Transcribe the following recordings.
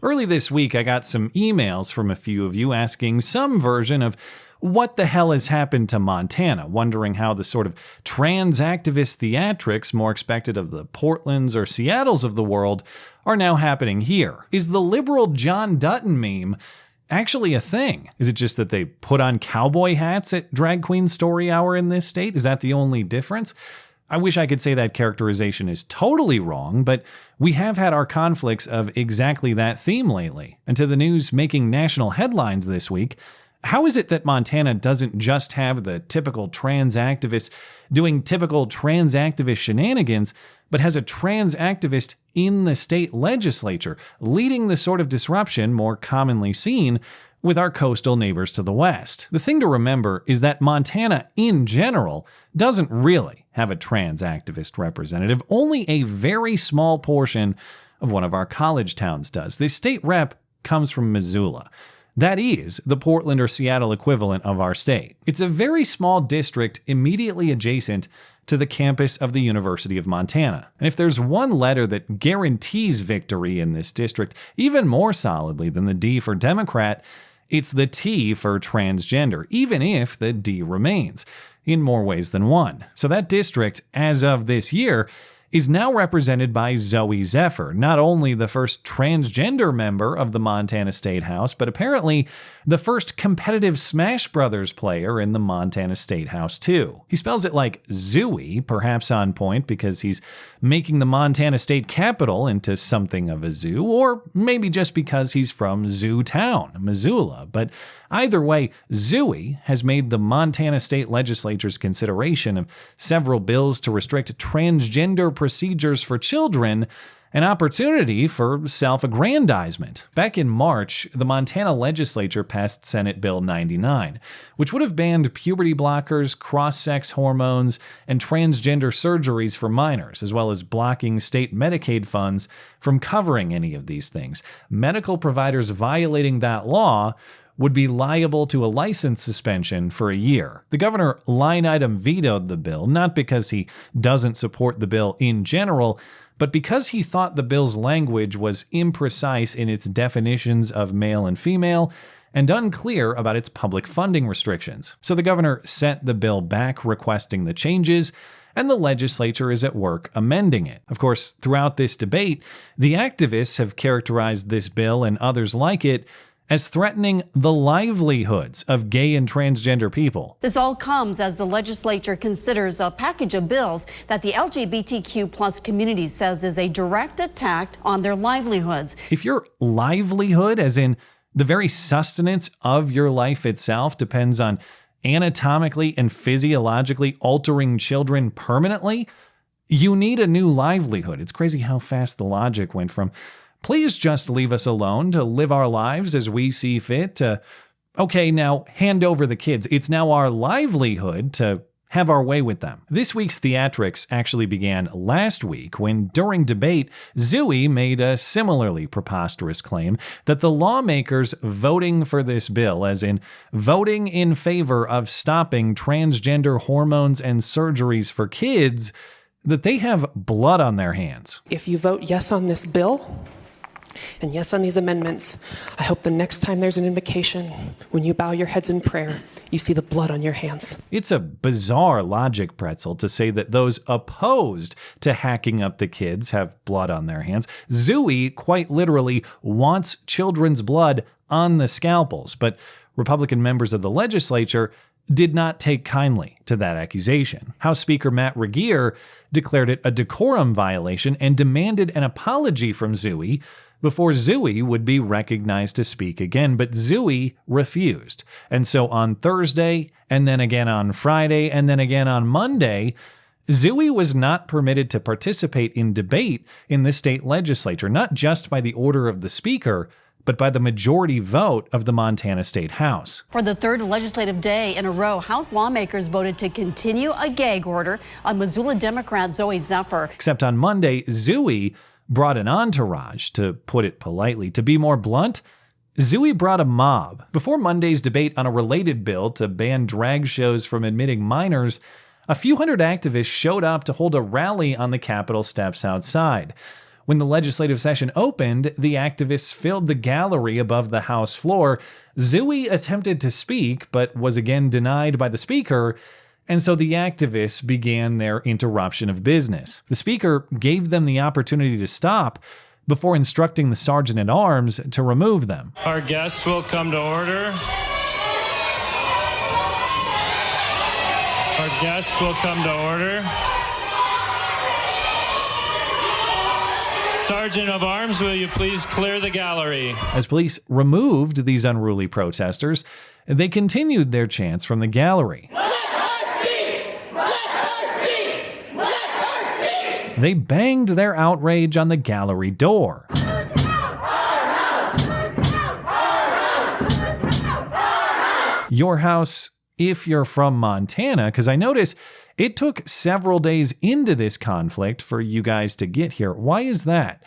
Early this week, I got some emails from a few of you asking some version of what the hell has happened to Montana, wondering how the sort of trans activist theatrics more expected of the Portlands or Seattles of the world are now happening here. Is the liberal John Dutton meme actually a thing? Is it just that they put on cowboy hats at Drag Queen Story Hour in this state? Is that the only difference? I wish I could say that characterization is totally wrong, but we have had our conflicts of exactly that theme lately. And to the news making national headlines this week, how is it that Montana doesn't just have the typical trans activists doing typical trans activist shenanigans, but has a trans activist in the state legislature, leading the sort of disruption more commonly seen with our coastal neighbors to the west? The thing to remember is that Montana, in general, doesn't really have a trans activist representative. Only a very small portion of one of our college towns does. The state rep comes from Missoula. That is the Portland or Seattle equivalent of our state. It's a very small district immediately adjacent to the campus of the University of Montana. And if there's one letter that guarantees victory in this district even more solidly than the D for Democrat, it's the T for transgender, even if the D remains, in more ways than one. So that district, as of this year, is now represented by Zoe Zephyr, not only the first transgender member of the Montana State House, but apparently the first competitive Smash Brothers player in the Montana State House, too. He spells it like Zooey, perhaps on point because he's making the Montana State Capitol into something of a zoo, or maybe just because he's from Zoo Town, Missoula. But either way, Zooey has made the Montana State Legislature's consideration of several bills to restrict transgender procedures for children an opportunity for self-aggrandizement. Back in March, the Montana legislature passed Senate Bill 99, which would have banned puberty blockers, cross-sex hormones, and transgender surgeries for minors, as well as blocking state Medicaid funds from covering any of these things. Medical providers violating that law would be liable to a license suspension for a year. The governor line-item vetoed the bill, not because he doesn't support the bill in general, but because he thought the bill's language was imprecise in its definitions of male and female and unclear about its public funding restrictions. So the governor sent the bill back requesting the changes, and the legislature is at work amending it. Of course, throughout this debate, the activists have characterized this bill and others like it as threatening the livelihoods of gay and transgender people. This all comes as the legislature considers a package of bills that the LGBTQ plus community says is a direct attack on their livelihoods. If your livelihood, as in the very sustenance of your life itself, depends on anatomically and physiologically altering children permanently, you need a new livelihood. It's crazy how fast the logic went from please just leave us alone to live our lives as we see fit, to, okay, now hand over the kids. It's now our livelihood to have our way with them. This week's theatrics actually began last week when, during debate, Zooey made a similarly preposterous claim that the lawmakers voting for this bill, as in voting in favor of stopping transgender hormones and surgeries for kids, that they have blood on their hands. If you vote yes on this bill, and yes on these amendments, I hope the next time there's an invocation, when you bow your heads in prayer, you see the blood on your hands. It's a bizarre logic pretzel to say that those opposed to hacking up the kids have blood on their hands. Zooey quite literally wants children's blood on the scalpels, but Republican members of the legislature did not take kindly to that accusation. House Speaker Matt Regier declared it a decorum violation and demanded an apology from Zooey before Zooey would be recognized to speak again, but Zooey refused. And so on Thursday, and then again on Friday, and then again on Monday, Zooey was not permitted to participate in debate in the state legislature, not just by the order of the speaker, but by the majority vote of the Montana State House. For the third legislative day in a row, House lawmakers voted to continue a gag order on Missoula Democrat Zoe Zephyr. Except on Monday, Zooey brought an entourage, to put it politely. To be more blunt, Zooey brought a mob. Before Monday's debate on a related bill to ban drag shows from admitting minors, a few hundred activists showed up to hold a rally on the Capitol steps outside. When the legislative session opened, the activists filled the gallery above the House floor. Zooey attempted to speak, but was again denied by the speaker, and so the activists began their interruption of business. The speaker gave them the opportunity to stop before instructing the sergeant-at-arms to remove them. Our guests will come to order. Our guests will come to order. Sergeant of Arms, will you please clear the gallery? As police removed these unruly protesters, they continued their chants from the gallery. Let her speak! Let her speak! Let her speak! They banged their outrage on the gallery door. Your house, if you're from Montana, because I notice it took several days into this conflict for you guys to get here. Why is that?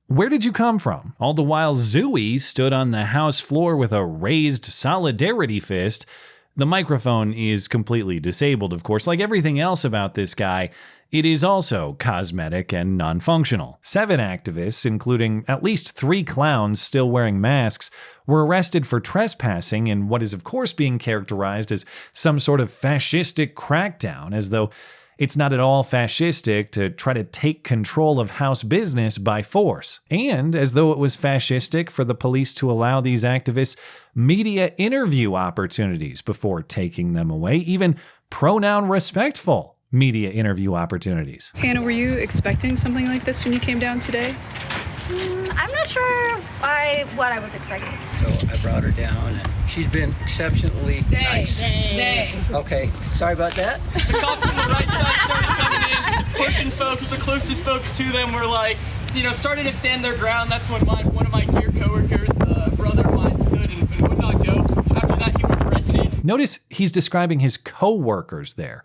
Where did you come from? All the while Zooey stood on the House floor with a raised solidarity fist. The microphone is completely disabled, of course. Like everything else about this guy, it is also cosmetic and non-functional. 7 activists, including at least 3 clowns still wearing masks, were arrested for trespassing in what is of course being characterized as some sort of fascistic crackdown, as though it's not at all fascistic to try to take control of House business by force, and as though it was fascistic for the police to allow these activists media interview opportunities before taking them away, even pronoun-respectful media interview opportunities. Hannah, were you expecting something like this when you came down today? I'm not sure what I was expecting. So I brought her down, and she's been exceptionally nice. Okay, sorry about that. The cops on the right side started coming in, pushing folks. The closest folks to them were like, starting to stand their ground. That's when one of my dear coworkers, brother of mine, stood and would not go. After that, he was arrested. Notice he's describing his co-workers there.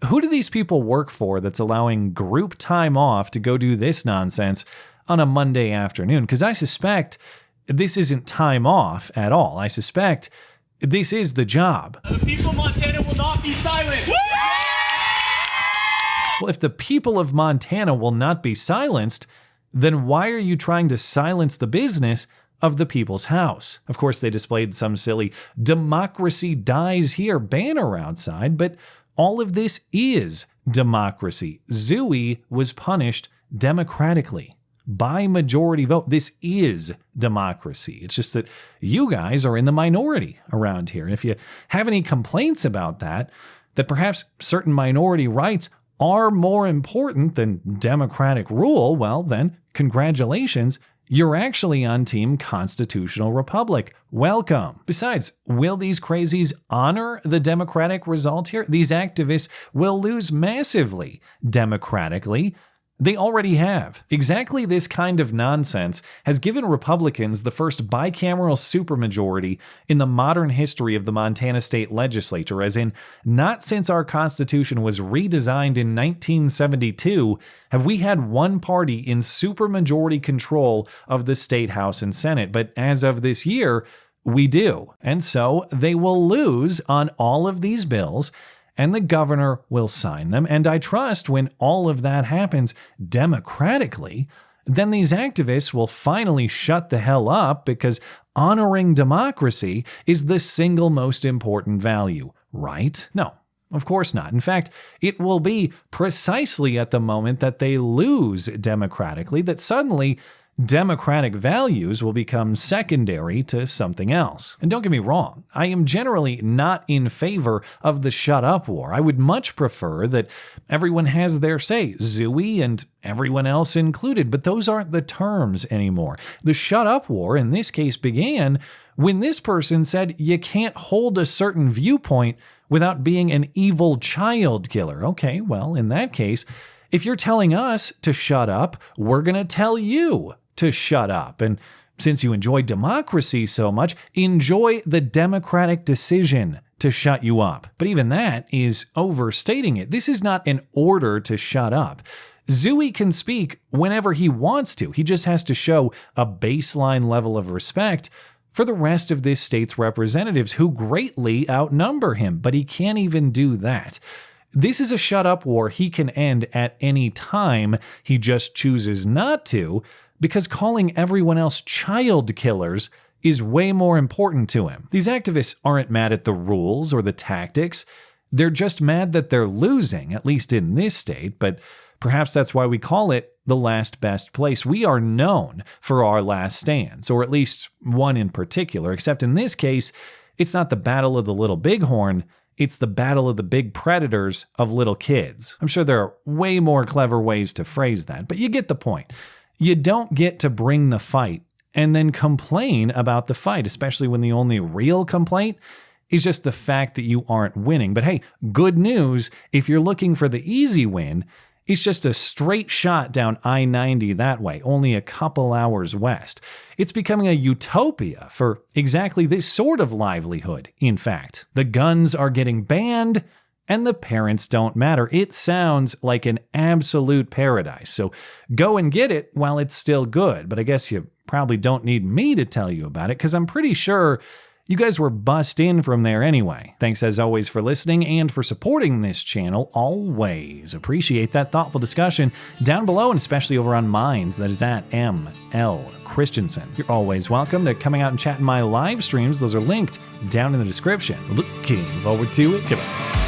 Who do these people work for that's allowing group time off to go do this nonsense on a Monday afternoon? Because I suspect this isn't time off at all. I suspect this is the job. The people of Montana will not be silent. Well, if the people of Montana will not be silenced, then why are you trying to silence the business of the people's house? Of course, they displayed some silly "Democracy Dies Here" banner outside, but all of this is democracy. Zooey was punished democratically by majority vote. This is democracy. It's just that you guys are in the minority around here. And if you have any complaints about that perhaps certain minority rights are more important than democratic rule, well, then congratulations. You're actually on Team Constitutional Republic. Welcome. Besides, will these crazies honor the democratic result here? These activists will lose massively democratically. They already have. Exactly this kind of nonsense has given Republicans the first bicameral supermajority in the modern history of the Montana state legislature, as in, not since our Constitution was redesigned in 1972 have we had one party in supermajority control of the state House and Senate, but as of this year, we do. And so they will lose on all of these bills, and the governor will sign them. And I trust when all of that happens democratically, then these activists will finally shut the hell up, because honoring democracy is the single most important value, right? No, of course not. In fact, it will be precisely at the moment that they lose democratically that suddenly democratic values will become secondary to something else. And don't get me wrong, I am generally not in favor of the shut up war. I would much prefer that everyone has their say, Zooey and everyone else included, but those aren't the terms anymore. The shut up war in this case began when this person said you can't hold a certain viewpoint without being an evil child killer. Okay, well, in that case, if you're telling us to shut up, we're going to tell you to shut up. And since you enjoy democracy so much, enjoy the democratic decision to shut you up. But even that is overstating it. This is not an order to shut up. Zooey can speak whenever he wants to. He just has to show a baseline level of respect for the rest of this state's representatives, who greatly outnumber him. But he can't even do that. This is a shut-up war he can end at any time. He just chooses not to, because calling everyone else child killers is way more important to him. These activists aren't mad at the rules or the tactics. They're just mad that they're losing, at least in this state, but perhaps that's why we call it the last best place. We are known for our last stands, or at least one in particular, except in this case, it's not the battle of the little bighorn, it's the battle of the big predators of little kids. I'm sure there are way more clever ways to phrase that, but you get the point. You don't get to bring the fight and then complain about the fight, especially when the only real complaint is just the fact that you aren't winning. But hey, good news, if you're looking for the easy win, it's just a straight shot down I-90 that way, only a couple hours west. It's becoming a utopia for exactly this sort of livelihood, in fact. The guns are getting banned, and the parents don't matter. It sounds like an absolute paradise. So go and get it while it's still good. But I guess you probably don't need me to tell you about it, because I'm pretty sure you guys were bussed in from there anyway. Thanks as always for listening and for supporting this channel. Always appreciate that thoughtful discussion down below, and especially over on Minds. That is at ML Christiansen. You're always welcome to coming out and chat in my live streams. Those are linked down in the description. Looking forward to it. Goodbye.